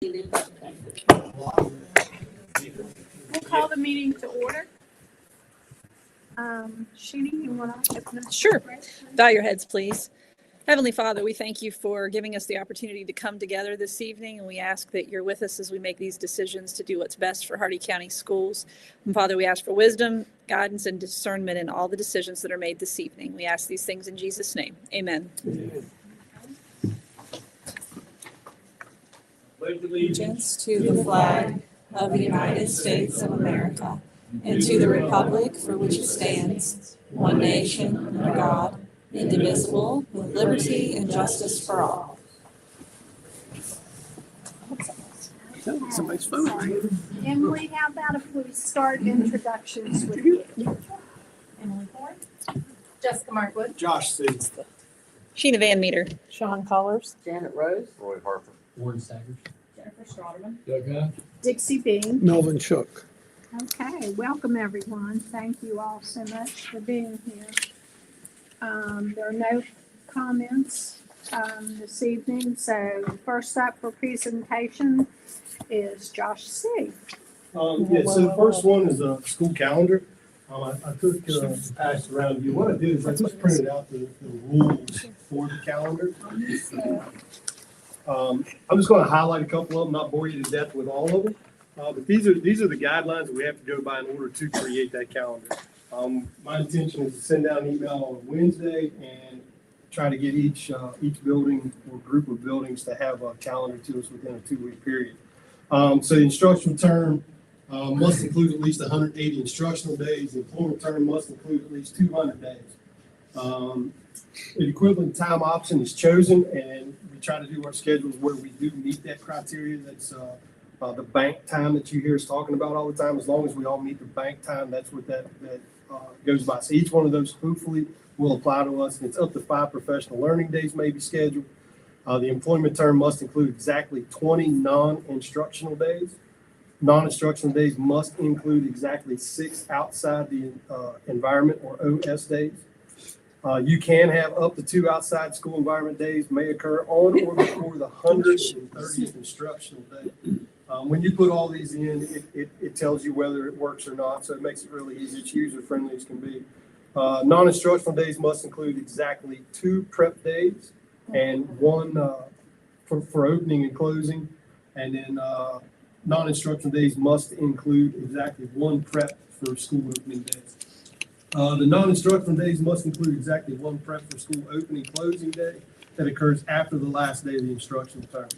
We'll call the meeting to order. Sheeny, you want to open us? Sure. Bow your heads, please. Heavenly Father, we thank you for giving us the opportunity to come together this evening, and we ask that you're with us as we make these decisions to do what's best for Hardy County Schools. And Father, we ask for wisdom, guidance, and discernment in all the decisions that are made this evening. We ask these things in Jesus' name. Amen. Pledge allegiance to the flag of the United States of America and to the republic for which it stands, one nation, under God, indivisible, with liberty and justice for all. Somebody's phone. Emily, how about if we start introductions with you? Emily Ford, Jessica Markwood, Josh C. Sheena Van Meter. Sean Collars, Janet Rose, Roy Harper. Warren Staggers. Jennifer Strawderman, Doug Hunt. Dixie Bean. Melvin Shook. Okay, welcome everyone. Thank you all so much for being here. There are no comments this evening, so first up for presentation is Josh C. Yeah, so the first one is a school calendar. I took passed around to you. What I did is I just printed out the rules for the calendar. I'm just going to highlight a couple of them, not bore you to death with all of them. But these are the guidelines that we have to go by in order to create that calendar. My intention is to send out an email on Wednesday and try to get each building or group of buildings to have a calendar to us within a 2-week period. So the instructional term must include at least 180 instructional days. The employment term must include at least 200 days. An equivalent time option is chosen, and we try to do our schedules where we do meet that criteria. That's the bank time that you hear us talking about all the time. As long as we all meet the bank time, that's what that goes by. So each one of those hopefully will apply to us. And it's up to 5 professional learning days may be scheduled. The employment term must include exactly 20 non-instructional days. Non-instructional days must include exactly 6 outside the environment or OS days. You can have up to 2 outside school environment days may occur on or before the 130th instructional day. When you put all these in, it tells you whether it works or not, so it makes it really easy. It's user-friendly as can be. Non-instructional days must include exactly 2 prep days and 1 for opening and closing. And then non-instructional days must include exactly 1 prep for school opening days. The non-instructional days must include exactly 1 prep for school opening closing day that occurs after the last day of the instructional term.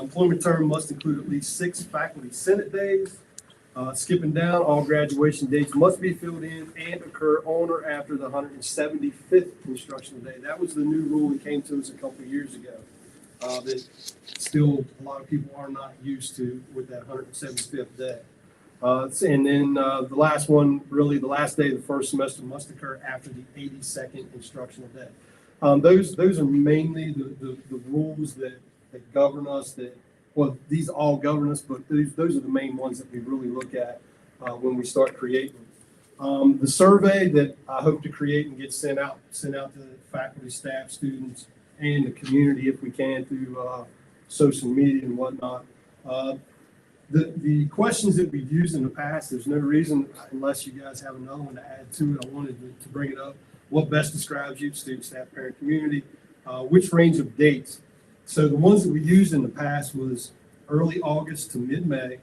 Employment term must include at least 6 faculty senate days. Skipping down, all graduation dates must be filled in and occur on or after the 175th instructional day. That was the new rule that came to us a couple of years ago that still a lot of people are not used to with that 175th day. And then the last one, really the last day of the first semester must occur after the 82nd instructional day. Those are mainly the rules that govern us, well, these all govern us, but those are the main ones that we really look at when we start creating. The survey that I hope to create and get sent out to faculty, staff, students, and the community if we can through social media and whatnot. The questions that we've used in the past, there's no reason, unless you guys have another one to add to it, I wanted to bring it up. What best describes you, student, staff, parent, community? Which range of dates? So the ones that we used in the past was early August to mid-May,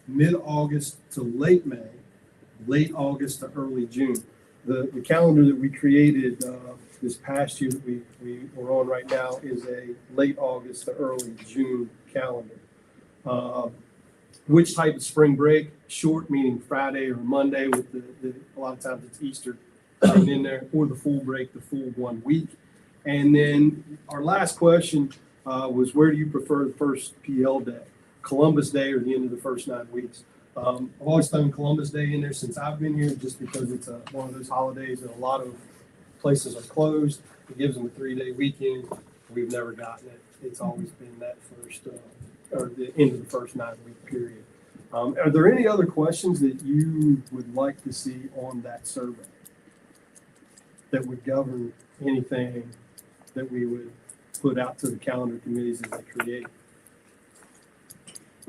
mid-August to late May, late August to early June. The calendar that we created this past year that we are on right now is a late August to early June calendar. Which type of spring break? Short, meaning Friday or Monday with a lot of times it's Easter in there, or the full break, the full 1 week. And then our last question was, where do you prefer the first PL day? Columbus Day or the end of the first 9 weeks? I've always done Columbus Day in there since I've been here, just because it's one of those holidays that a lot of places are closed. It gives them a 3-day weekend. We've never gotten it. It's always been that first or the end of the first 9-week period. Are there any other questions that you would like to see on that survey that would govern anything that we would put out to the calendar committees as they create?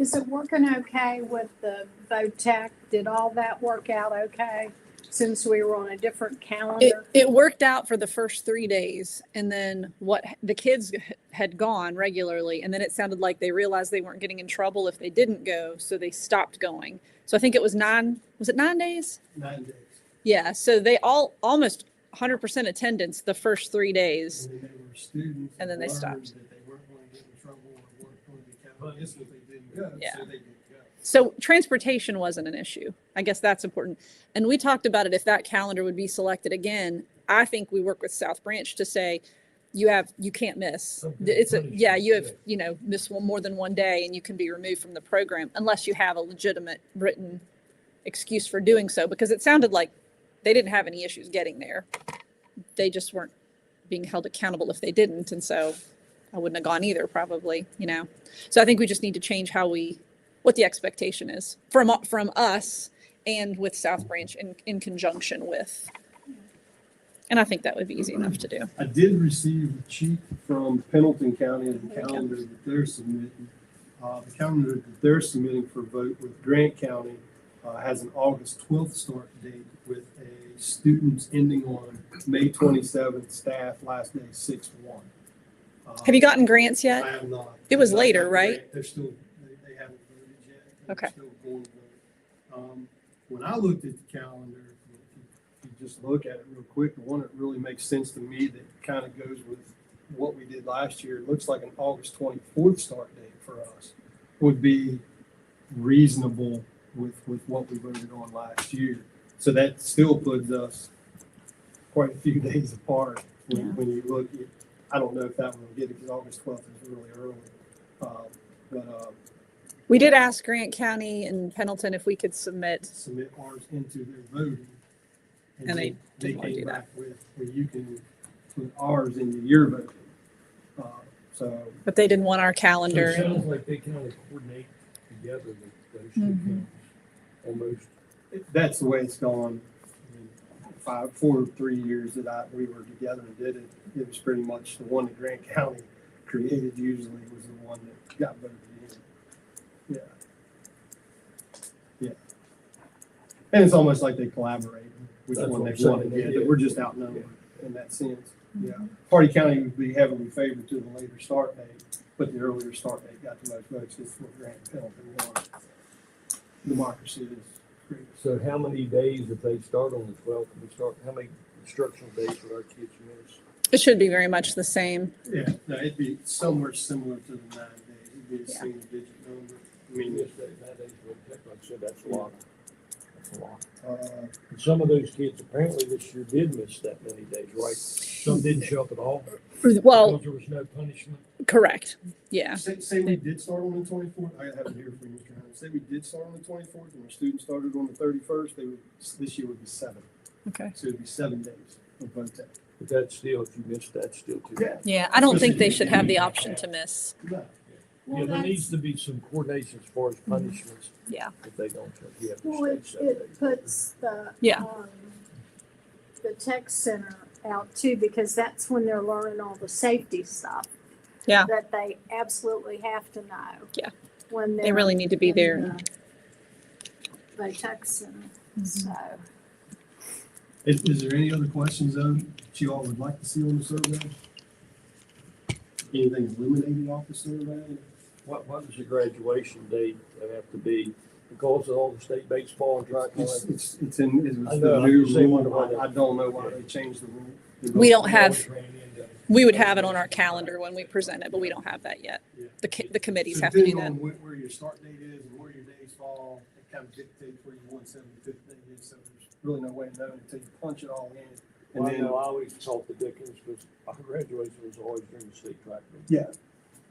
Is it working okay with the VOTEC? Did all that work out okay since we were on a different calendar? It worked out for the first 3 days, and then the kids had gone regularly, and then it sounded like they realized they weren't getting in trouble if they didn't go, so they stopped going. So I think it was 9 days? 9 days. Yeah, so they almost 100% attendance the first 3 days. And then they were students. And then they learned stopped. That they weren't going to get in trouble or weren't going to be counted if they didn't go, Yeah. so they didn't go. So transportation wasn't an issue. I guess that's important. And we talked about it, if that calendar would be selected again. I think we work with South Branch to say, you can't miss. You have, miss more than one day and you can be removed from the program unless you have a legitimate written excuse for doing so, because it sounded like they didn't have any issues getting there. They just weren't being held accountable if they didn't. And so I wouldn't have gone either, probably, So I think we just need to change what the expectation is from us and with South Branch in conjunction with. And I think that would be easy enough to do. I did receive a sheet from Pendleton County and the calendar that they're submitting. The calendar that they're submitting for vote with Grant County has an August 12th start date with a students ending on May 27th, staff last day 6/1. Have you gotten grants yet? I have not. It was I've not later, gotten right? grant. They're still, they haven't voted yet. They're Okay. Still going to vote. When I looked at the calendar, if you just look at it real quick, the one that really makes sense to me that kind of goes with what we did last year, it looks like an August 24th start date for us would be reasonable with what we voted on last year. So that still puts us quite a few days apart when you look at, I don't know if that one will get it because August 12th is really early. We did ask Grant County and Pendleton if we could submit. Submit ours into their voting. And they they didn't want to came do that. back with where you can put ours into your voting. So But they didn't want our So calendar. it sounds like they kind of coordinate together those two Mhm. counties, almost. that's the way it's gone. I mean, 4 or 3 years that we were together and did it, it was pretty much the one that Grant County created usually was the one that got voted in. Yeah. Yeah. And it's almost like they collaborate, which That's one what they I'm want to saying, get, yeah. that we're just outnumbered in that sense. Yeah. Hardy County would be heavily favored to the later start date, but the earlier start date got the most votes. It's what Grant Pendleton won. Democracy is great. So how many days, if they start on the 12th, how many instructional days would our kids miss? It should be very much the same. Yeah, no, it'd be somewhere similar to the 9 days. It'd be a Yeah. single digit number. I We mean, miss that 9 days, like I said, that's a lot. That's a lot. uh, And some of those kids apparently this year did miss that many days, right? Some didn't show up at all. Well, Because there was no punishment. correct. Yeah. say we did start on the 24th. I have it here for you, Mr. Hunt. Say we did start on the 24th and our students started on the 31st, this year would be 7. Okay. So it'd be 7 days of vote day. But that's still, if you missed that, still too bad. Yeah. I don't think they should have the option to miss. No. Yeah, there needs to be some coordination as far as punishments. Yeah. If they don't show up, you have Well, to stay 7 days. it puts the, Yeah. The tech center out too, because that's when they're learning all the safety stuff. Yeah. That they absolutely have to know. Yeah. When They they're really need to be in there. The tech center, Mm-hmm. so. Is there any other questions though that you all would like to see on the survey? Anything eliminated off the survey? What is the graduation date that have to be? Because of all the state baseball and track. and all that? It's in, it I was know, the I'm new just saying, rule. why I don't know why they changed the rule. We don't have, Always ran into- we would have it on our calendar when we present it, but we don't have that yet. Yeah. The committees So have to do depending that. on where your start date is and where your days fall, it kind of dictates where your 175th day is. So there's really no way of knowing until you punch it all in. And Well, I then, know, I always taught the Dickens because our graduation was always during the state track meet. yeah,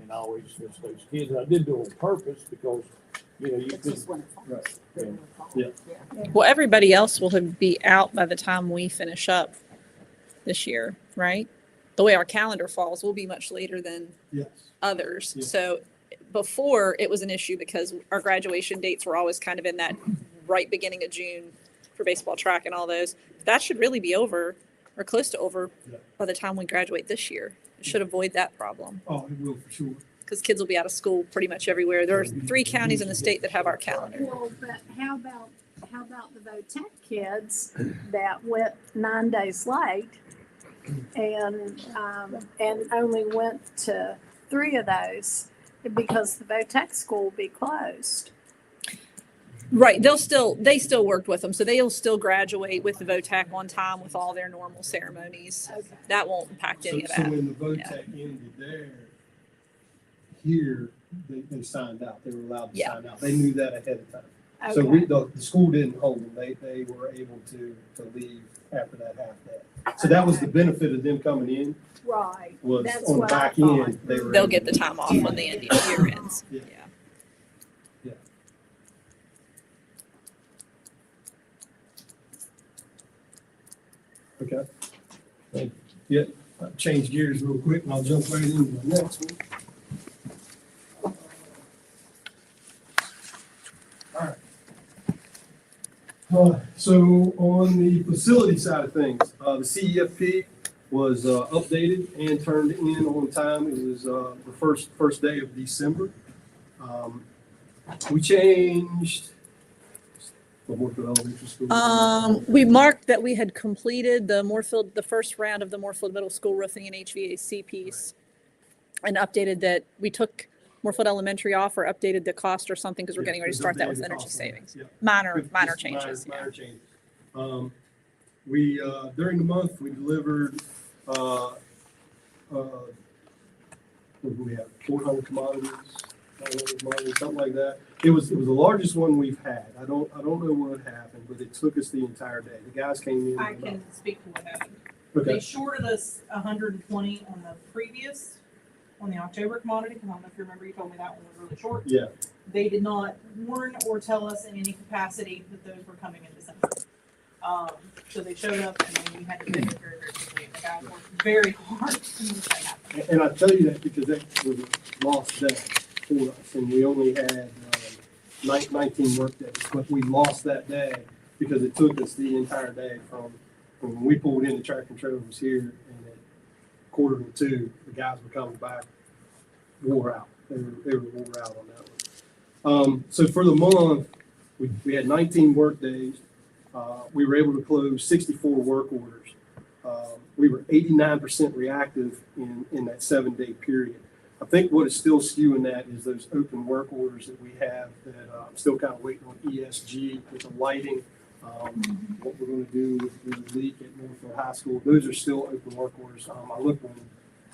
And I always missed those kids. And I did do it on purpose because, you could. right. Well, everybody else will be out by the time we finish up this year, right? The way our calendar falls, we'll be much later than Yes. others. Yeah. So before it was an issue because our graduation dates were always kind of in that right beginning of June for baseball, track and all those. That should really be over or close to over Yeah. by the time we graduate this year. It should avoid that problem. Oh, it will for sure. because kids will be out of school pretty much everywhere. There are 3 counties in the state that have our calendar. Well, but how about the VOTEC kids that went 9 days late and only went to 3 of those because the VOTEC school will be closed? Right, they still worked with them, so they'll still graduate with the VOTAC on time with all their normal ceremonies. Okay. That won't impact any of So that. when the VOTEC ended there, here, they signed out. They were allowed to Yeah. sign out. They knew that ahead of time. So the school didn't hold them. They were able to leave after that half day. So that was the benefit of them coming in, Right. was That's on the what I back thought. end, they were. They'll able get the to- time off when the end of the year ends. Yeah. Yeah. Okay. Thank you. Yeah, I'll change gears real quick and I'll jump right into the next one. All right. So on the facility side of things, the CEFP was updated and turned in on time. It was the first day of December. We changed the Moorfield Elementary School. We marked that we had completed the first round of the Moorfield Middle School roofing and HVAC piece, and updated that we took Moorfield Elementary off, or updated the cost or something, because we're getting ready to start that with energy savings. Yeah. Minor Just changes. Yeah. Minor changes. We, during the month, we delivered, what do we have, 400 commodities, 900 commodities, something like that. It was the largest one we've had. I don't know what happened, but it took us the entire day. The guys came in. I can speak to what happened. Okay, They shorted us 120 on the October commodity, because I don't know if you remember, you told me that one was really short. yeah, They did not warn or tell us in any capacity that those were coming in December. So they showed up and then we had to make it very, very quickly. The guys worked very hard to make that happen. and I tell you that because that was a lost day for us, and we only had 19 work days, but we lost that day because it took us the entire day from when we pulled in, the track and trailer was here, and at 1:45, the guys were coming back, wore out. They were wore out on that one. So for the month, we had 19 work days. We were able to close 64 work orders. We were 89% reactive in that 7-day period. I think what is still skewing that is those open work orders that we have that I'm still kind of waiting on ESG with the lighting. What we're going to do with the leak at Northfield High School. Those are still open work orders. I looked when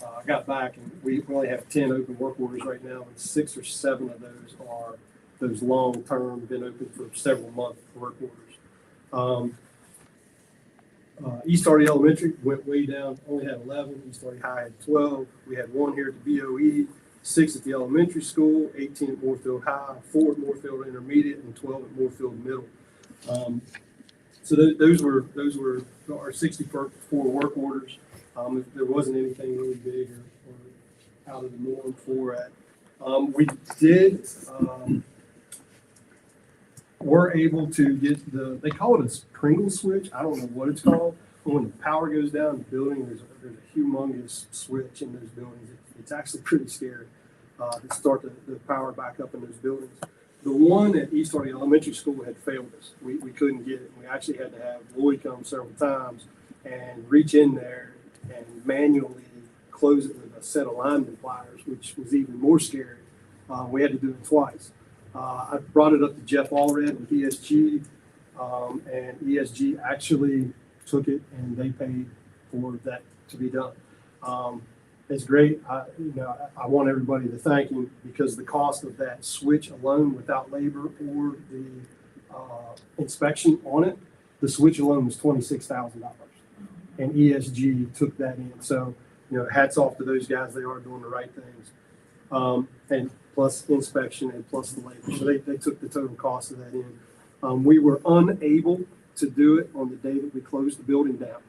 I got back, and we only have 10 open work orders right now, and 6 or 7 of those are those long-term, been open for several month work orders. East Hardy Elementary went way down, only had 11. East Hardy High had 12. We had 1 here at the BOE, 6 at the elementary school, 18 at Moorfield High, 4 at Moorfield Intermediate, and 12 at Moorfield Middle. So those were our 64 work orders. There wasn't anything really big or out of the norm for it. We did, were able to get they call it a Pringle switch. I don't know what it's called. But when the power goes down in the building, there's a humongous switch in those buildings. It's actually pretty scary to start the power back up in those buildings. The one at East Hardy Elementary School had failed us. We couldn't get it. We actually had to have Lloyd come several times and reach in there and manually close it with a set of lineman pliers, which was even more scary. We had to do it twice. I brought it up to Jeff Allred with ESG, and ESG actually took it and they paid for that to be done. It's great. I want everybody to thank him because the cost of that switch alone, without labor or the inspection on it, the switch alone was $26,000, and ESG took that in. So, hats off to those guys. They are doing the right things, and plus inspection and plus the labor. So they took the total cost of that in. We were unable to do it on the day that we closed the building down.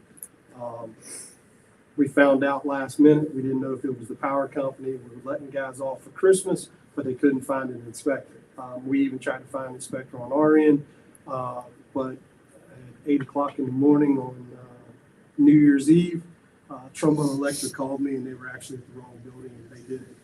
We found out last minute. We didn't know if it was the power company. We were letting guys off for Christmas, but they couldn't find an inspector. We even tried to find an inspector on our end, but at 8 o'clock in the morning on New Year's Eve, Trombone Electric called me, and they were actually at the wrong building, and they did it.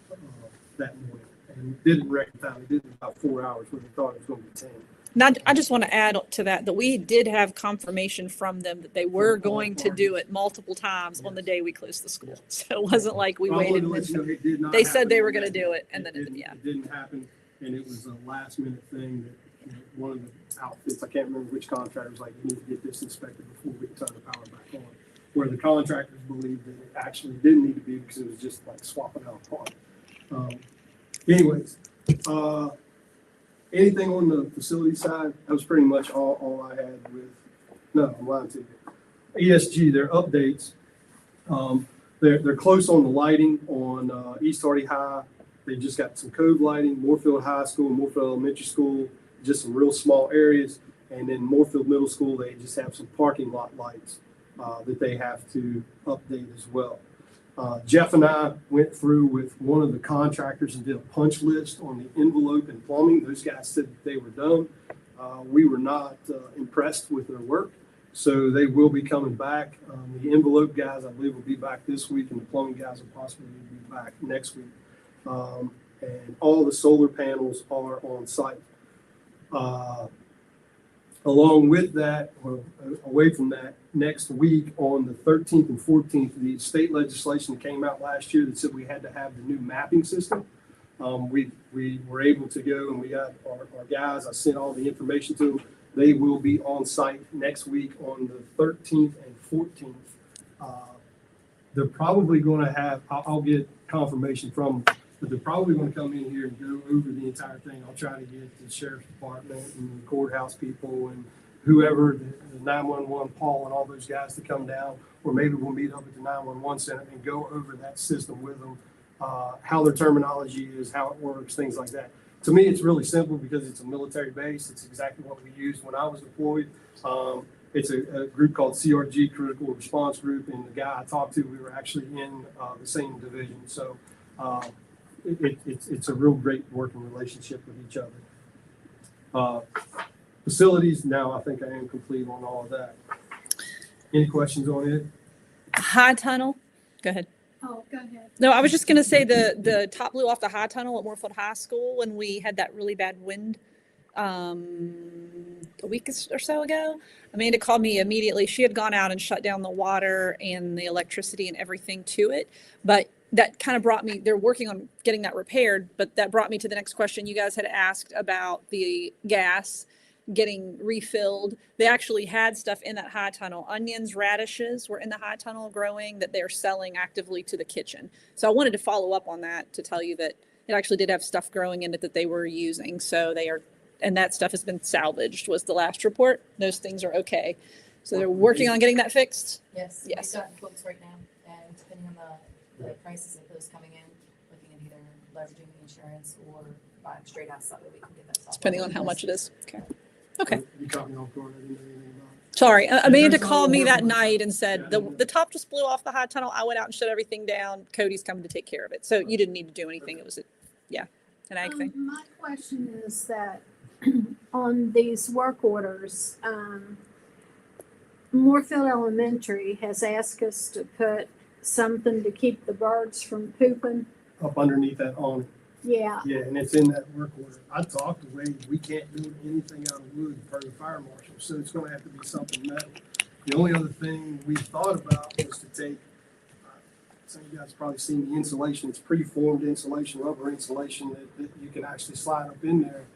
that morning and didn't record time. They did it in about 4 hours when they thought it was going to be 10. Now, I just want to add to that we did have confirmation from them that they were going to do it multiple times on the day we closed the school. So it wasn't like we I wanted waited. to let you know it did not They said happen. they were going to do it, and then It didn't happen, and it was a last minute thing that one of the outfits, I can't remember which contractor, was like, you need to get this inspected before we can turn the power back on. Where the contractors believed that it actually didn't need to be because it was just like swapping out a part. Anyways, anything on the facility side, that was pretty much all I had with, no, I'm lying to you. ESG, their updates, they're close on the lighting on East Hardy High. They just got some cove lighting, Moorfield High School, Moorfield Elementary School, just some real small areas. And then Moorfield Middle School, they just have some parking lot lights that they have to update as well. Jeff and I went through with one of the contractors and did a punch list on the envelope and plumbing. Those guys said that they were done. We were not impressed with their work, so they will be coming back. The envelope guys, I believe, will be back this week, and the plumbing guys will possibly be back next week. And all the solar panels are on site. Along with that, or away from that, next week on the 13th and 14th, the state legislation that came out last year that said we had to have the new mapping system. We were able to go and we got our guys, I sent all the information to them. They will be on site next week on the 13th and 14th. They're probably going to have, I'll get confirmation from them, but they're probably going to come in here and go over the entire thing. I'll try to get the sheriff's department and the courthouse people and whoever, the 911, Paul and all those guys to come down, or maybe we'll meet up at the 911 center and go over that system with them, how their terminology is, how it works, things like that. To me, it's really simple because it's a military base. It's exactly what we used when I was deployed. It's a group called CRG, Critical Response Group, and the guy I talked to, we were actually in the same division. So it's a real great working relationship with each other. Facilities, now I think I am complete on all of that. Any questions on it? High tunnel. Go ahead. Oh, go ahead. No, I was just going to say the top blew off the high tunnel at Moorfield High School when we had that really bad wind a week or so ago. Amanda called me immediately. She had gone out and shut down the water and the electricity and everything to it. But that kind of brought me, they're working on getting that repaired, but that brought me to the next question you guys had asked about the gas getting refilled. They actually had stuff in that high tunnel. Onions, radishes were in the high tunnel growing that they're selling actively to the kitchen. So I wanted to follow up on that to tell you that it actually did have stuff growing in it that they were using. So they are, and that stuff has been salvaged was the last report. Those things are okay. So they're working on getting that fixed. Yes, Yes. we've gotten quotes right now, and depending on the prices of those coming in, looking at either leveraging the insurance or buying straight out so that we can get that software. Depending on how much it is. Okay. Okay. You caught me off guard. I didn't know anything about it. Sorry. Amanda There's called me that all- night and said Yeah, the top just blew off the high tunnel. I went out and shut everything down. Cody's coming to take care of it. So you didn't need to do anything. It was, an ag thing. My question is that on these work orders, Moorfield Elementary has asked us to put something to keep the birds from pooping. Up underneath that awning. Yeah, Yeah, and it's in that work order. I talked to Wade, we can't do anything out of wood per the fire marshal, so it's gonna have to be something metal. The only other thing we thought about was to take, some of you guys probably seen the insulation, it's preformed insulation, rubber insulation that you can actually slide up in there.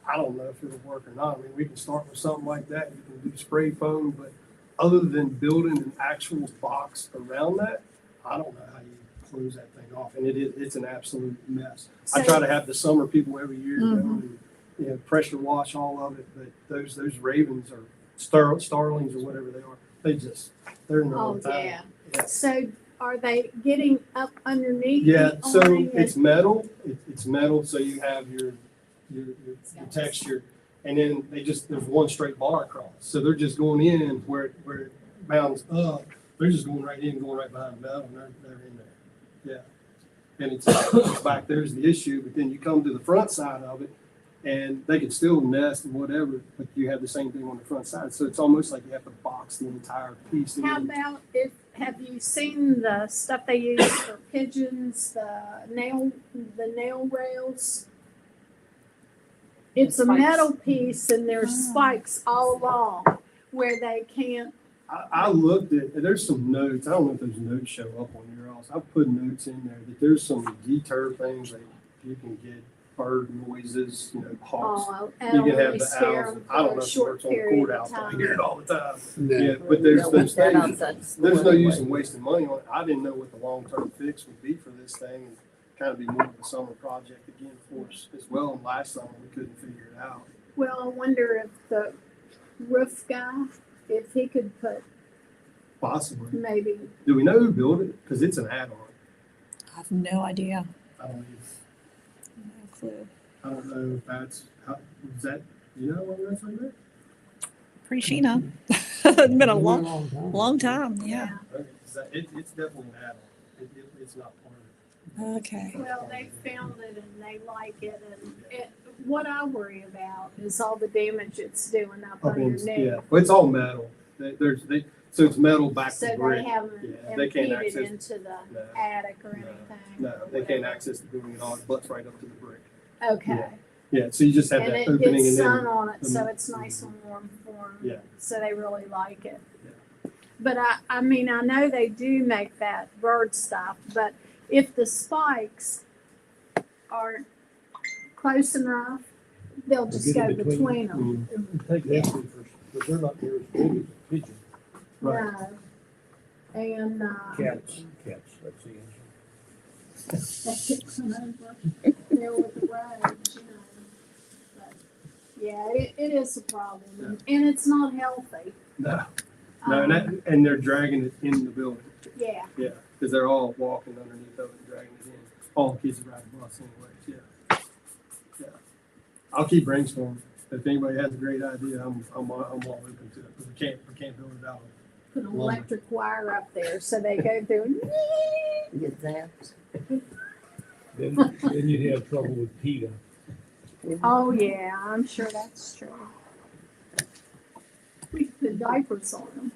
I don't know if it'll work or not. I mean, we can start with something like that. You can do spray foam, but other than building an actual box around that, I don't know how you close that thing off. And it's an absolute mess. I try to have the summer people every year go and, pressure wash all of it, but those ravens or starlings or whatever they are, they're in their oh, own time. yeah. Yeah. So are they getting up underneath? Yeah, the so awning it's metal, it's metal, so you have your texture, and then there's one straight bar across. So they're just going in where it mounts up, they're just going right in, going right behind the metal, and they're in there. Yeah. And it's back there's the issue, but then you come to the front side of it, and they can still nest and whatever, but you have the same thing on the front side. So it's almost like you have to box the entire piece. How about have you seen the stuff they use for pigeons, the nail rails? It's a Spikes. metal piece and there's spikes all along where they can't. I looked at, there's some notes, I don't know if those notes show up on your else. I put notes in there that there's some deter things that you can get bird noises, hawks. Oh, You it'll can have really the scare owls. them I don't for know a if it short works on the period of courthouse, but I time. hear it all the time. No. Yeah, but there's those They're things, not there's no use in anyway. wasting money on it. I didn't know what the long-term fix would be for this thing, and kind of be more of a summer project again for us as well. And last summer, we couldn't figure it out. Well, I wonder if the roof guy, if he could put Possibly. maybe, Do we know who built it? Because it's an add-on. I have no idea. I don't, No clue. I don't know if that's, is that, you know what that's like that? Pretty sure you know. It's been a long, time. long time. Yeah. Okay, 'cause it's definitely an add-on. It's not part of it. Okay. well, they found it and they like it. And what I worry about is all the damage it's doing up Up in- underneath. Yeah, well, it's all metal. So it's metal back So to they brick. haven't Yeah, they can't impeded access- into the No. attic or No. anything. No, or they can't whatever. access the building at all. It butts right up to the brick. Okay. Yeah, so you just have And that it opening gets and sun then. on it, so Mhm. it's nice and warm for them. Yeah. So they really like it. Yeah. But I mean, I know they do make that bird stuff, but if the spikes aren't close enough, they'll just get go in between. between them. Take that one first, because they're not near as big as a pigeon. Right. No. And, Cats, that's the answer. that gets them over there with the roads, But, yeah, it is a problem, and it's not healthy. No, no, and they're dragging it in the building. Yeah, Yeah, because they're all walking underneath of it and dragging it in. All the kids ride the bus anyways, yeah. Yeah. I'll keep brainstorming. If anybody has a great idea, I'm all open to it. But we can't build it out. put an Lumber. electric wire up there so they go through. Get zapped. Then you'd have trouble with PETA. Oh, yeah, I'm sure that's true. We put diapers on them.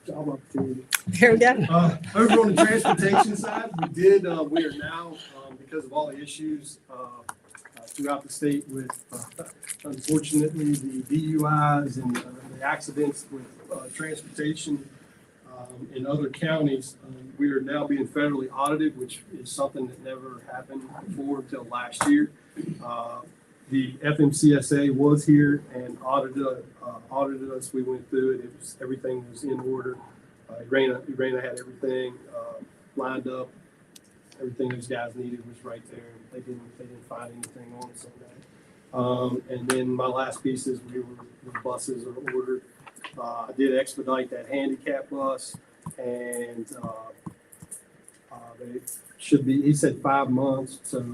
Job opportunity. There we go. Over on the transportation side, we are now, because of all the issues throughout the state with, unfortunately, the DUIs and the accidents with transportation in other counties, we are now being federally audited, which is something that never happened before until last year. The FMCSA was here and audited us. We went through it. Everything was in order. Irena had everything lined up. Everything those guys needed was right there. They didn't find anything on us on that. And then my last piece is the buses are ordered. I did expedite that handicap bus, and they should be. He said 5 months, so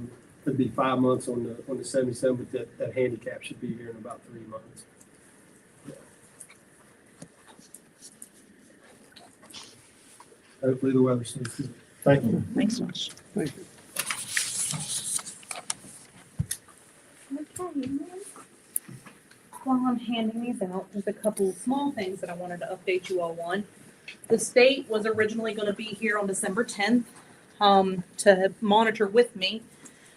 it'd be 5 months on the 77. But that handicap should be here in about 3 months. Yeah. Hopefully the weather stays good. Thank you. Thanks so much. Okay. While I'm handing these out, just a couple small things that I wanted to update you all on. The state was originally going to be here on December 10th to monitor with me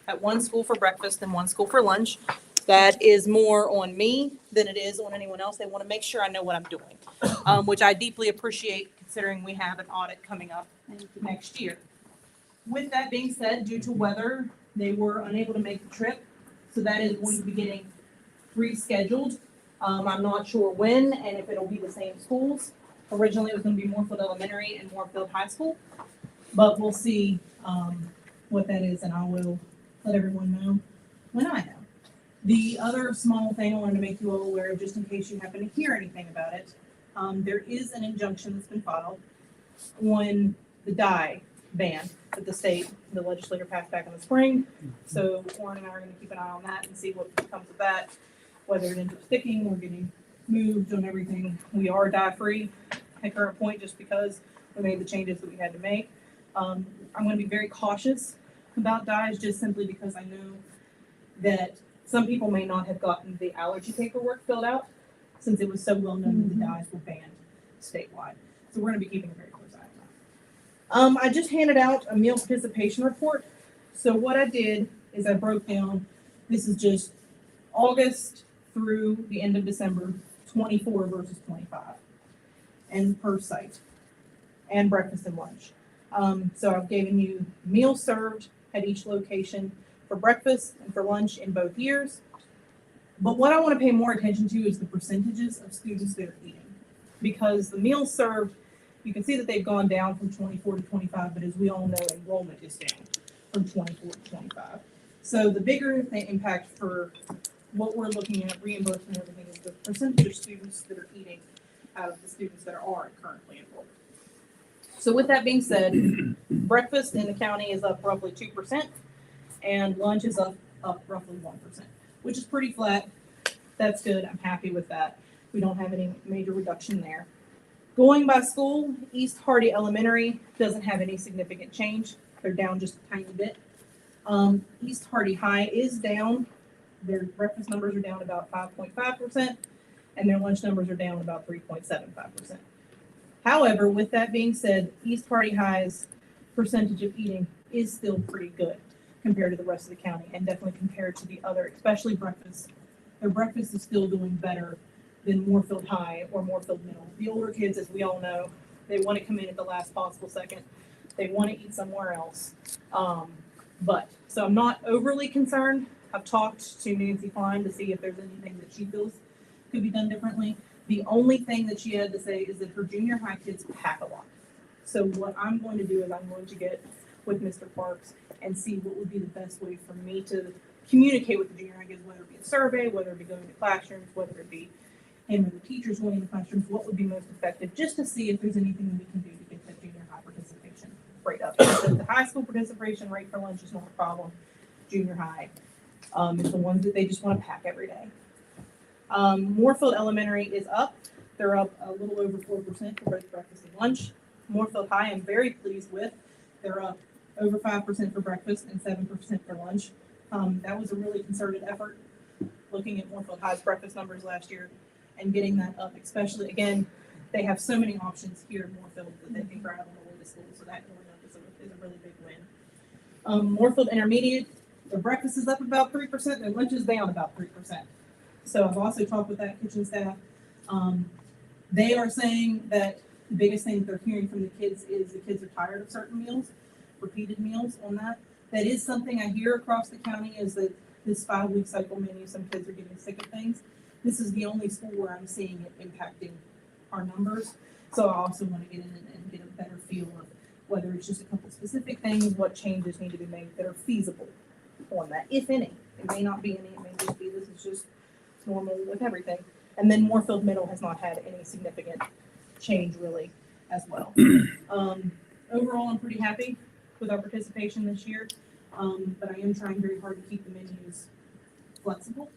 at one school for breakfast and one school for lunch. That is more on me than it is on anyone else. They want to make sure I know what I'm doing, which I deeply appreciate considering we have an audit coming up next year. With that being said, due to weather, they were unable to make the trip. So that is going to be getting rescheduled. I'm not sure when and if it'll be the same schools. Originally, it was going to be Moorfield Elementary and Moorfield High School, but we'll see what that is, and I will let everyone know when I know. The other small thing I wanted to make you all aware of, just in case you happen to hear anything about it, there is an injunction that's been filed on the dye ban that the legislature passed back in the spring. So Warren and I are going to keep an eye on that and see what comes of that, whether it ends up sticking or getting moved on everything. We are dye-free at current point just because we made the changes that we had to make. I'm going to be very cautious about dyes, just simply because I know that some people may not have gotten the allergy paperwork filled out, since it was so well known that the dyes were banned statewide. So we're gonna be keeping a very close eye on that. I just handed out a meal participation report. So what I did is I broke down, this is just August through the end of December, 24 versus 25, and per site, and breakfast and lunch. So I've given you meals served at each location for breakfast and for lunch in both years. But what I want to pay more attention to is the percentages of students that are eating. Because the meals served, you can see that they've gone down from 24 to 25, but as we all know, enrollment is down from 24 to 25. So the bigger the impact for what we're looking at, reimbursement and everything, is the percentage of students that are eating out of the students that are currently enrolled. So with that being said, breakfast in the county is up roughly 2%, and lunch is up roughly 1%, which is pretty flat. That's good. I'm happy with that. We don't have any major reduction there. Going by school, East Hardy Elementary doesn't have any significant change. They're down just a tiny bit. East Hardy High is down. Their breakfast numbers are down about 5.5%, and their lunch numbers are down about 3.75%. However, with that being said, East Hardy High's percentage of eating is still pretty good compared to the rest of the county, and definitely compared to the other, especially breakfast. Their breakfast is still doing better than Moorfield High or Moorfield Middle. The older kids, as we all know, they want to come in at the last possible second. They want to eat somewhere else. So I'm not overly concerned. I've talked to Nancy Klein to see if there's anything that she feels could be done differently. The only thing that she had to say is that her junior high kids pack a lot. So what I'm going to do is I'm going to get with Mr. Parks and see what would be the best way for me to communicate with the junior high kids, whether it be a survey, whether it be going to classrooms, whether it be him and the teachers going to classrooms, what would be most effective, just to see if there's anything that we can do to get that junior high participation rate up. So the high school participation rate for lunch is not a problem. Junior high is the ones that they just want to pack every day. Moorfield Elementary is up. They're up a little over 4% for both breakfast and lunch. Moorfield High, I'm very pleased with. They're up over 5% for breakfast and 7% for lunch. That was a really concerted effort, looking at Moorfield High's breakfast numbers last year and getting that up, especially, again, they have so many options here in Moorfield that they can grab on the way to school, so that going up is a really big win. Moorfield Intermediate, their breakfast is up about 3%, their lunch is down about 3%. So I've also talked with that kitchen staff. They are saying that the biggest thing that they're hearing from the kids is the kids are tired of certain meals, repeated meals on that. That is something I hear across the county, is that this 5-week cycle menu, some kids are getting sick of things. This is the only school where I'm seeing it impacting our numbers. So I also want to get in and get a better feel of whether it's just a couple specific things, what changes need to be made that are feasible on that, if any. It may not be any, it may just be this is just normal with everything. And then Moorfield Middle has not had any significant change really as well. Overall, I'm pretty happy with our participation this year, but I am trying very hard to keep the menus flexible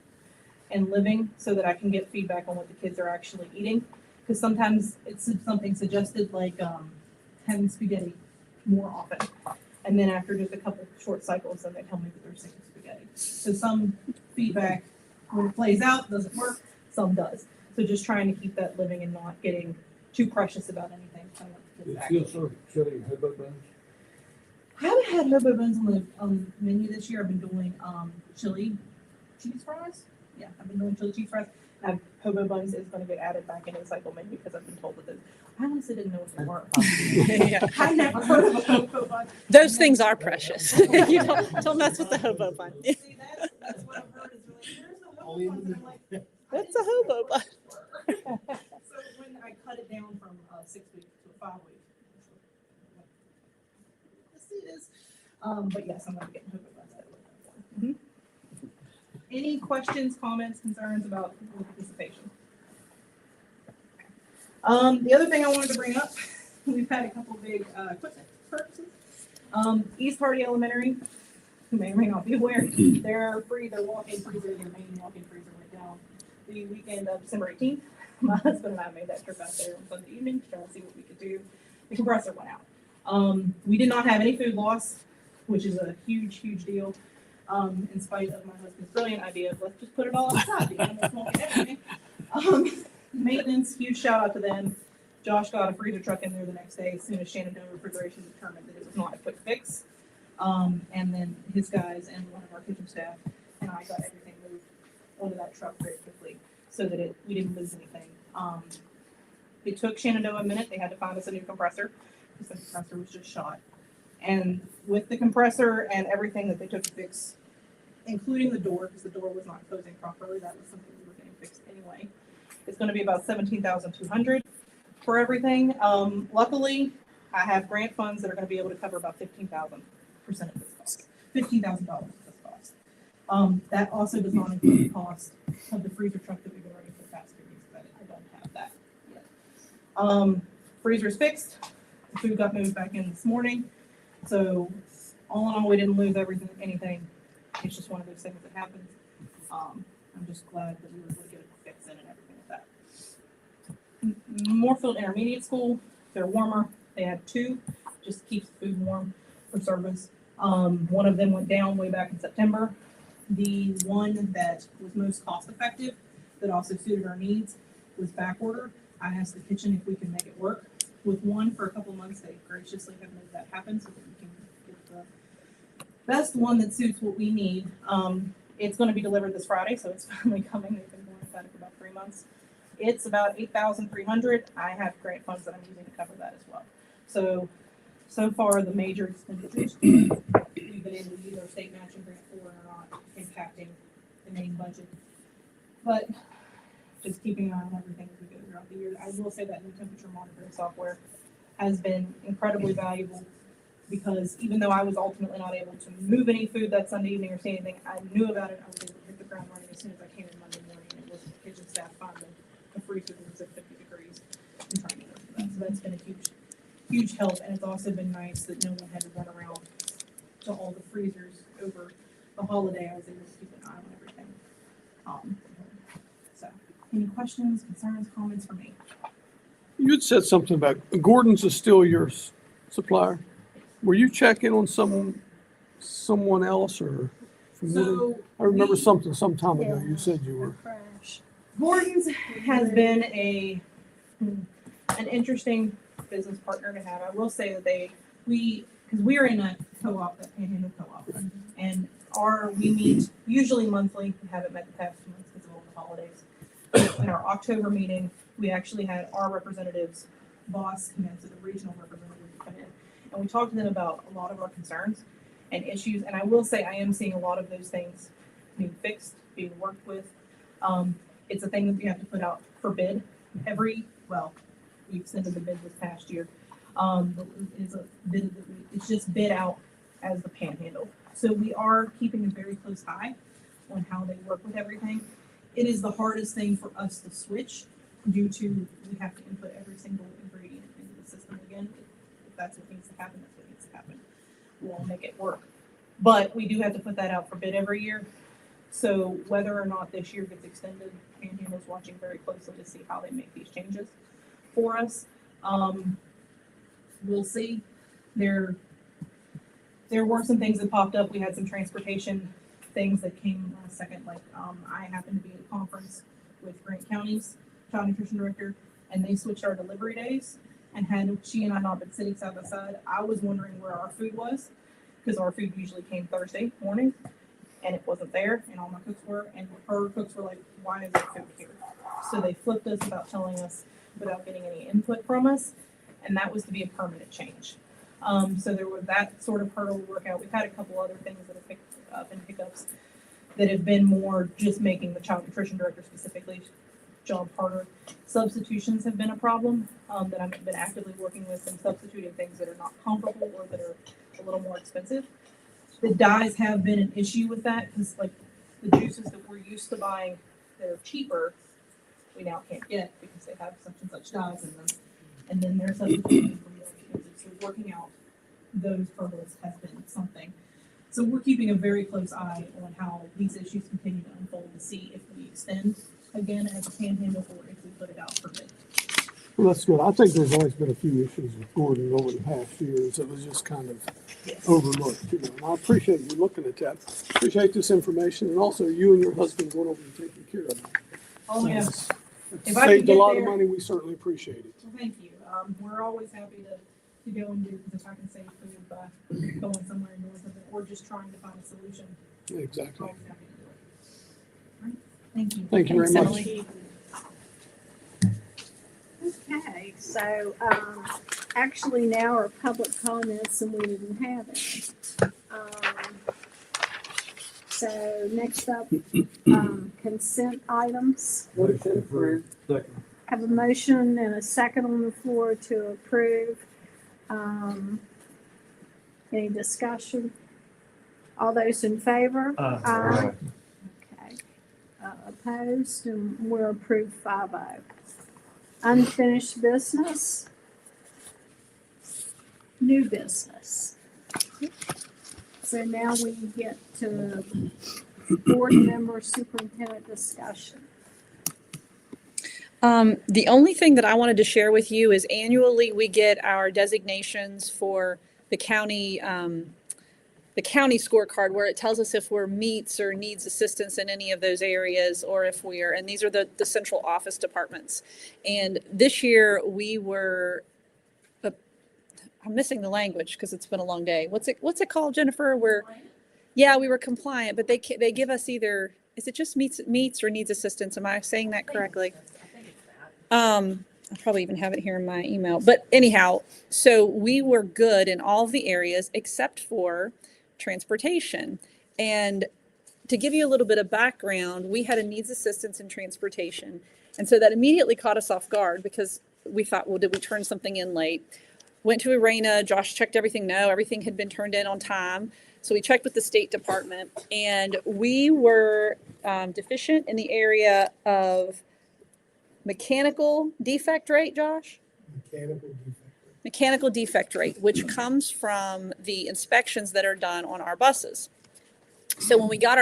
and living so that I can get feedback on what the kids are actually eating. Because sometimes it's something suggested like having spaghetti more often. And then after just a couple short cycles, then they tell me that they're sick of spaghetti. So some feedback, when it plays out, doesn't work, some does. So just trying to keep that living and not getting too precious about anything. I want the kids You to still serve chili and hobo buns? I haven't had hobo buns on the menu this year. I've been doing chili cheese fries. Yeah, I've been doing chili cheese fries. And hobo buns is going to get added back into the cycle menu because I've been told that those. I honestly didn't know what they were. Yeah. I never heard of a hobo bun. Those things are precious. You don't mess with the hobo bun. See, that's what I've heard is really, there's the hobo buns. And I'm like, What's a hobo bun? So when I cut it down from 6 weeks to a 5 week, let's see this. But yes, I'm going to get hobo buns out of it. Any questions, comments, concerns about the participation? The other thing I wanted to bring up, we've had a couple big equipment purchases. East Hardy Elementary, who may or may not be aware, they're free. Their walk-in freezer, their main walk-in freezer went down the weekend of December 18th. My husband and I made that trip out there on Sunday evening to try to see what we could do. The compressor went out. We did not have any food loss. which is a huge, huge deal. In spite of my husband's brilliant idea of let's just put it all outside, the animals won't get everything. Maintenance, huge shout out to them. Josh got a freezer truck in there the next day as soon as Shenandoah Refrigeration determined that it was not a quick fix. And then his guys and one of our kitchen staff and I got everything moved onto that truck very quickly so that we didn't lose anything. It took Shenandoah a minute. They had to find us a new compressor because the compressor was just shot. And with the compressor and everything that they took to fix, including the door, because the door was not closing properly, that was something we were getting fixed anyway. It's going to be about $17,200 for everything. Luckily, I have grant funds that are going to be able to cover about 15,000% of this cost. $15,000 of this cost. That also does not include the cost of the freezer truck that we've been running for the past 3 weeks. But I don't have that yet. Freezer's fixed. The food got moved back in this morning. So all in all, we didn't lose anything. It's just one of those things that happens. I'm just glad that we were able to get a fix in and everything with that. Moorfield Intermediate School, they're warmer. They had 2, just keeps the food warm for service. One of them went down way back in September. The one that was most cost effective, that also suited our needs, was back ordered. I asked the kitchen if we could make it work. With one for a couple months, they graciously have made that happen so that we can get the best one that suits what we need. It's going to be delivered this Friday, so it's finally coming. They've been going about it for about 3 months. It's about $8,300. I have grant funds that I'm using to cover that as well. So far the major expenditures we've been able to use our state matching grant for are not impacting the main budget. But just keeping an eye on everything as we go throughout the year. I will say that new temperature monitoring software has been incredibly valuable because even though I was ultimately not able to move any food that Sunday evening or see anything, I knew about it. I was able to hit the ground running as soon as I came in Monday morning, and it was the kitchen staff finding a freezer that was at 50 degrees and trying to work for that. So that's been a huge help, and it's also been nice that no one had to run around to all the freezers over the holiday. I was able to keep an eye on everything. So, any questions, concerns, comments for me? You had said something about Gordon's is still your supplier. Were you checking on someone else or? So I remember we- something some time ago. You said you were. Crash. Gordon's has been an interesting business partner to have. I will say that because we're in a co-op, that Panhandle Co-op, and we meet usually monthly. We haven't met the past 2 months because of all the holidays. In our October meeting, we actually had our representatives, boss come in, so the regional representative come in, and we talked to them about a lot of our concerns and issues. And I will say I am seeing a lot of those things being fixed, being worked with. It's a thing that we have to put out for bid we extended the bid this past year. It's a bid that it's just bid out as the Panhandle. So we are keeping a very close eye on how they work with everything. It is the hardest thing for us to switch due to we have to input every single ingredient into the system again. If that's what needs to happen, that's what needs to happen. We'll make it work. But we do have to put that out for bid every year. So whether or not this year gets extended, Panhandle's watching very closely to see how they make these changes for us. We'll see. There were some things that popped up. We had some transportation things that came last second. Like I happened to be at a conference with Grant County's child nutrition director, and they switched our delivery days. And had she and I not been sitting side by side, I was wondering where our food was, because our food usually came Thursday morning, and it wasn't there, and all my cooks were, and her cooks were like, "Why is our food here?" So they flipped us about telling us without getting any input from us, and that was to be a permanent change. So there was that sort of hurdle to work out. We've had a couple other things that have picked up and hiccups that have been more just making the child nutrition director specifically job harder. Substitutions have been a problem that I've been actively working with, and substituting things that are not comparable or that are a little more expensive. The dyes have been an issue with that because like the juices that we're used to buying that are cheaper, we now can't get because they have such and such dyes in them. And then their substitutions for more expensive. So working out those hurdles has been something. So we're keeping a very close eye on how these issues continue to unfold to see if we extend again as a Panhandle or if we put it out for bid. Well, that's good. I think there's always been a few issues with Gordon over the past years. It was just kind of overlooked, you know. And I appreciate you looking at that. Appreciate this information, and also you and your husband going over and taking care of it. Oh, yeah. It's If I could saved a get lot of there- money. We certainly appreciate it. Well, thank you. We're always happy to go and do, if I can save food by going somewhere north of it, or just trying to find a solution. Exactly. Always happy to do it. All right. Thank you. Thank you very Thanks, much. Emily. Okay, so, actually now are public comments and we didn't have any. So next up, consent items. Motion approved. Second. Have a motion and a second on the floor to approve. Any discussion? All those in favor? Aye. Okay. Opposed, and we're approved 5-0. Unfinished business? New business. So now we get to board member superintendent discussion. The only thing that I wanted to share with you is annually we get our designations for the county scorecard, where it tells us if we're meets or needs assistance in any of those areas, or if we're, and these are the central office departments. And this year we were, I'm missing the language because it's been a long day. What's it called, Jennifer? We were compliant, but they give us either, is it just meets or needs assistance? Am I saying that correctly? I probably even have it here in my email, but anyhow, so we were good in all of the areas except for transportation. And to give you a little bit of background, we had a needs assistance in transportation. And so that immediately caught us off guard because we thought, well, did we turn something in late? Went to Arena, Josh checked everything. No, everything had been turned in on time. So we checked with the State Department, and we were deficient in the area of mechanical defect rate, Josh? Mechanical defect rate, which comes from the inspections that are done on our buses. So when we got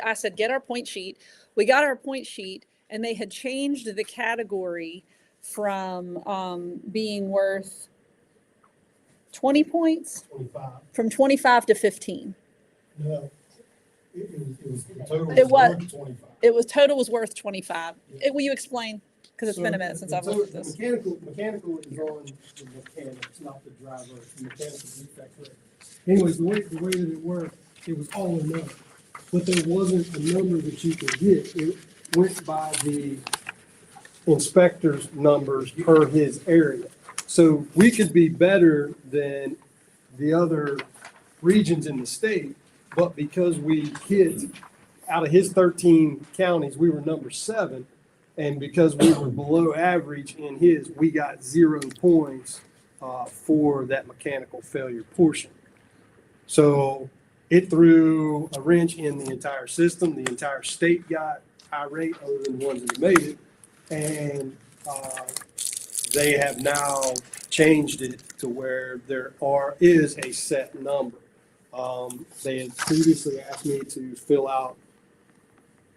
I said, get our point sheet. We got our point sheet, and they had changed the category from being worth 20 points, 25. from 25 to 15. No. It was, the total It was- worth 25. It was total was worth 25. Will you explain? Because it's been a minute since I've looked at this. Mechanical is on the mechanics, not the driver, the mechanical defect rate. Anyways, the way that it worked, it was all or none. But there wasn't a number that you could get. It went by the inspector's numbers per his area. So we could be better than the other regions in the state, but because we hit, out of his 13 counties, we were number 7. And because we were below average in his, we got 0 points for that mechanical failure portion. So it threw a wrench in the entire system. The entire state got irate, other than the ones that made it. And they have now changed it to where there is a set number. They had previously asked me to fill out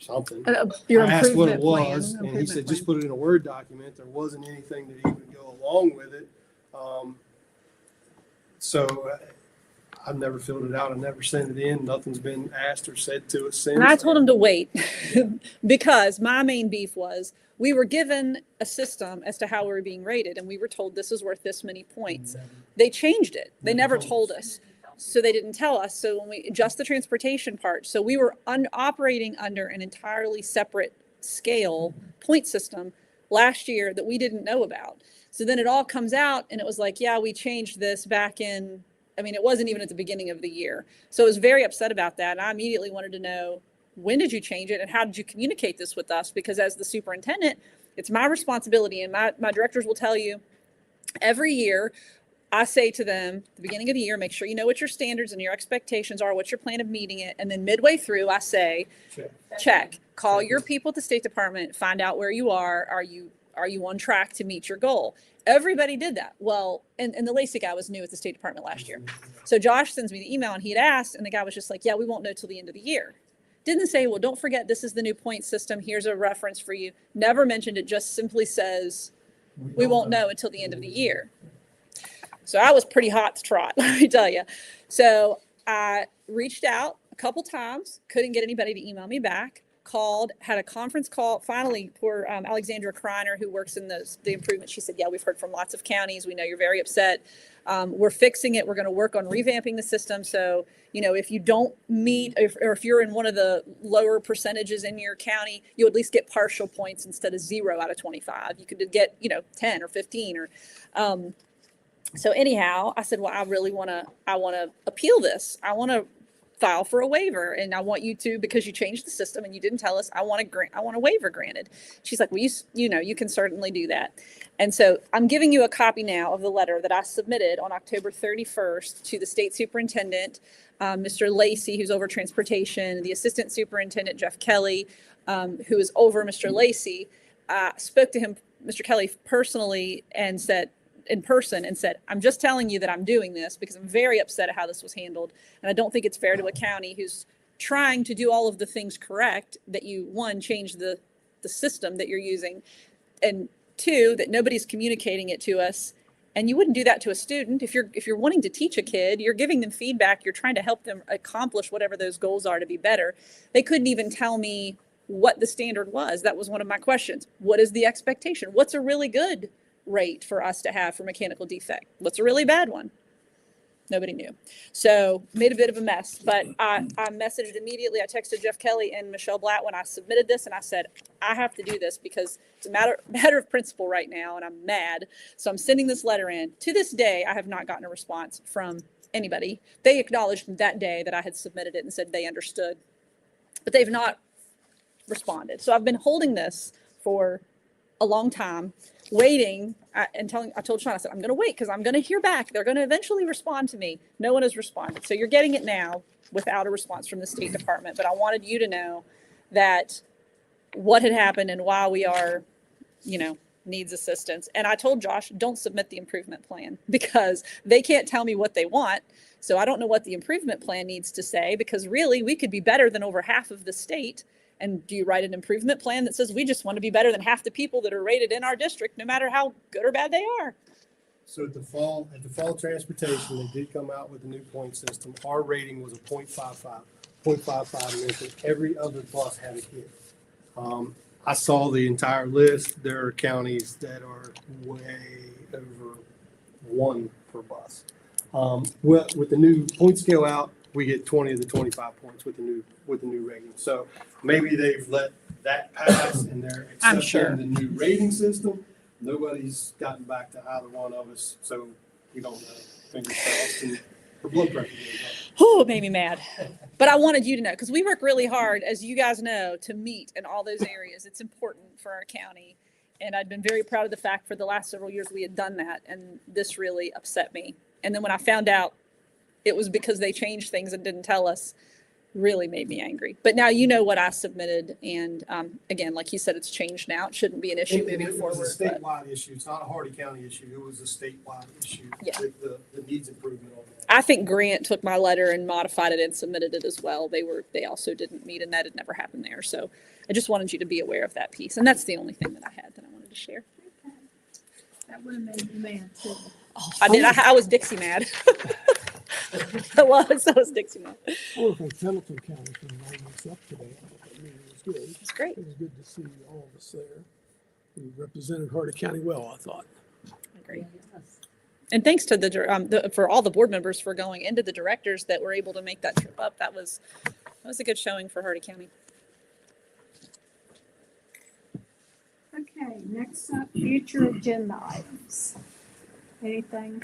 something. Your I asked what it improvement plan, was, and he improvement said, plan. just put it in a Word document. There wasn't anything that he would go along with it. So I've never filled it out. I never sent it in. Nothing's been asked or said to us since. And I told him to wait because my main beef was we were given a system as to how we were being rated, and we were told this is worth this many points. They changed it. They never told us. So they didn't tell us. So when we just the transportation part, so we were operating under an entirely separate scale point system last year that we didn't know about. So then it all comes out and it was like, yeah, we changed this back in, I mean, it wasn't even at the beginning of the year. So I was very upset about that. And I immediately wanted to know, when did you change it and how did you communicate this with us? Because as the superintendent, it's my responsibility, and my directors will tell you every year, I say to them at the beginning of the year, make sure you know what your standards and your expectations are, what's your plan of meeting it. And then midway through, I say, check, call your people at the State Department, find out where you are. Are you on track to meet your goal? Everybody did that. Well, and the Lacey guy was new at the State Department last year. So Josh sends me the email and he had asked, and the guy was just like, yeah, we won't know till the end of the year. Didn't say, well, don't forget, this is the new point system. Here's a reference for you. Never mentioned it, just simply says, We won't know until the end of the year. So I was pretty hot to trot, let me tell you. So I reached out a couple times, couldn't get anybody to email me back. Called, had a conference call. Finally, poor Alexandra Kreiner, who works in the improvement, she said, yeah, we've heard from lots of counties. We know you're very upset. We're fixing it. We're going to work on revamping the system. So, you know, if you don't meet, or if you're in one of the lower percentages in your county, you at least get partial points instead of 0 out of 25. You could get, 10 or 15 or, so anyhow, I said, well, I want to appeal this. I want to file for a waiver, and I want you to, because you changed the system and you didn't tell us, I want a waiver granted. She's like, well, you can certainly do that. And so I'm giving you a copy now of the letter that I submitted on October 31st to the state superintendent, Mr. Lacey, who's over transportation, the assistant superintendent, Jeff Kelly, who is over Mr. Lacey. Spoke to him, Mr. Kelly, personally, and said, in person, and said, I'm just telling you that I'm doing this because I'm very upset at how this was handled. And I don't think it's fair to a county who's trying to do all of the things correct, that you, one, change the system that you're using, and two, that nobody's communicating it to us. And you wouldn't do that to a student. If you're wanting to teach a kid, you're giving them feedback, you're trying to help them accomplish whatever those goals are to be better. They couldn't even tell me what the standard was. That was one of my questions. What is the expectation? What's a really good rate for us to have for mechanical defect? What's a really bad one? Nobody knew. So made a bit of a mess, but I messaged immediately. I texted Jeff Kelly and Michelle Blatt when I submitted this, and I said, I have to do this because it's a matter of principle right now, and I'm mad. So I'm sending this letter in. To this day, I have not gotten a response from anybody. They acknowledged that day that I had submitted it and said they understood, but they've not responded. So I've been holding this for a long time, waiting and I told Sean, I said, I'm going to wait because I'm going to hear back. They're going to eventually respond to me. No one has responded. So you're getting it now without a response from the State Department. But I wanted you to know that what had happened and why we are, needs assistance. And I told Josh, don't submit the improvement plan because they can't tell me what they want. So I don't know what the improvement plan needs to say, because really we could be better than over half of the state. And do you write an improvement plan that says we just want to be better than half the people that are rated in our district, no matter how good or bad they are? So at the fall transportation, they did come out with a new point system. Our rating was a 0.55. 0.55 meant that every other bus had a kid. I saw the entire list. There are counties that are way over 1 per bus. With the new point scale out, we get 20 of the 25 points with the new rating. So maybe they've let that pass and they're I'm sure. accepting the new rating system. Nobody's gotten back to either one of us, so we don't know. Fingers crossed. And her blood pressure goes up. Oh, it made me mad. But I wanted you to know, because we work really hard, as you guys know, to meet in all those areas. It's important for our county. And I'd been very proud of the fact for the last several years we had done that. And this really upset me. And then when I found out it was because they changed things and didn't tell us, really made me angry. But now you know what I submitted. And again, like you said, it's changed now. It shouldn't be an issue moving It forward. was a but- statewide issue. It's not a Hardy County issue. It was a statewide issue. Yeah. The needs improvement on that. I think Grant took my letter and modified it and submitted it as well. They also didn't meet, and that had never happened there. So I just wanted you to be aware of that piece. And that's the only thing that I had that I wanted to share. That would have made me mad too. I did. I was Dixie mad. I was Dixie mad. I want to thank Pendleton County for inviting us up today. I thought that meeting was good. It's great. It was good to see all of us there. We represented Hardy County well, I thought. I agree. And thanks to for all the board members for going into the directors that were able to make that trip up. That was a good showing for Hardy County. Okay, next up, future agenda items. Anything?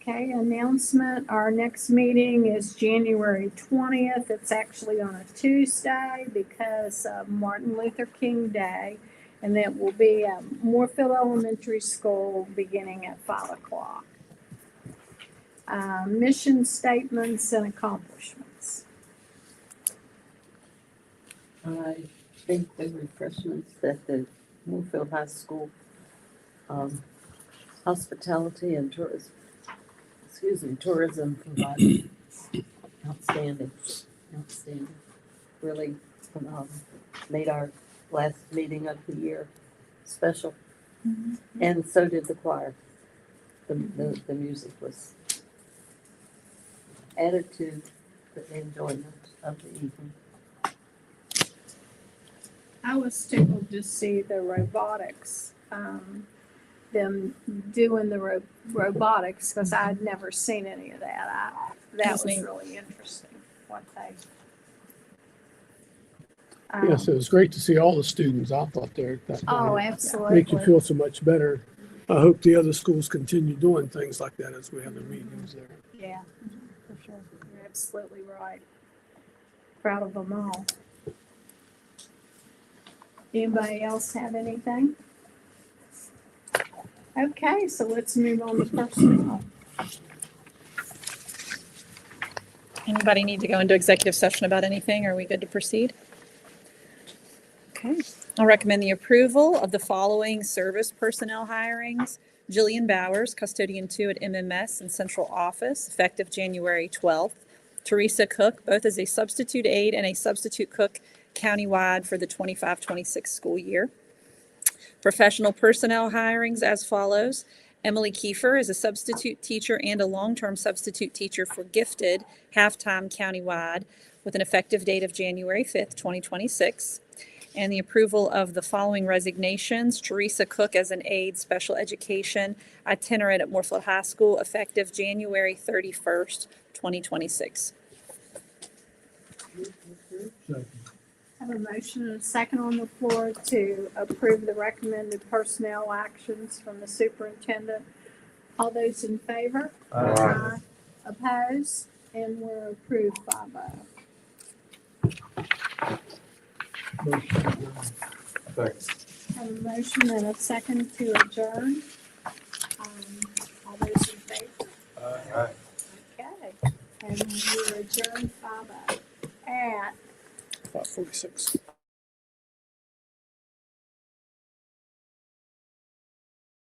Okay, announcement, our next meeting is January 20th. It's actually on a Tuesday because of Martin Luther King Day. And it will be at Moorfield Elementary School beginning at 5 o'clock. Mission statements and accomplishments. I think the refreshments that the Moorfield High School hospitality and tourism provided outstanding. Really made our last meeting of the year special. And so did the choir. The music was added to the enjoyment of the evening. I was tickled to see the robotics, them doing the robotics, because I'd never seen any of that. That was neat. really interesting, what they. Yes, it was great to see all the students. I thought that Oh, night. absolutely. Make you feel so much better. I hope the other schools continue doing things like that as we have the meetings there. Yeah, for sure. You're absolutely right. Proud of them all. Anybody else have anything? Okay, so let's move on to personnel. Anybody need to go into executive session about anything? Are we good to proceed? Okay. I'll recommend the approval of the following service personnel hirings. Jillian Bowers, custodian 2 at MMS and central office, effective January 12th. Teresa Cook, both as a substitute aide and a substitute cook countywide for the 25-26 school year. Professional personnel hirings as follows. Emily Kiefer is a substitute teacher and a long-term substitute teacher for gifted half-time countywide with an effective date of January 5th, 2026. And the approval of the following resignations. Teresa Cook as an aide special education itinerant at Moorfield High School, effective January 31st, 2026. I have a motion and a second on the floor to approve the recommended personnel actions from the superintendent. All those in favor? Aye. Opposed? And we're approved 5-0. Have a motion and a second to adjourn. All those in favor? Okay. And we're adjourned 5-0 at 5:46.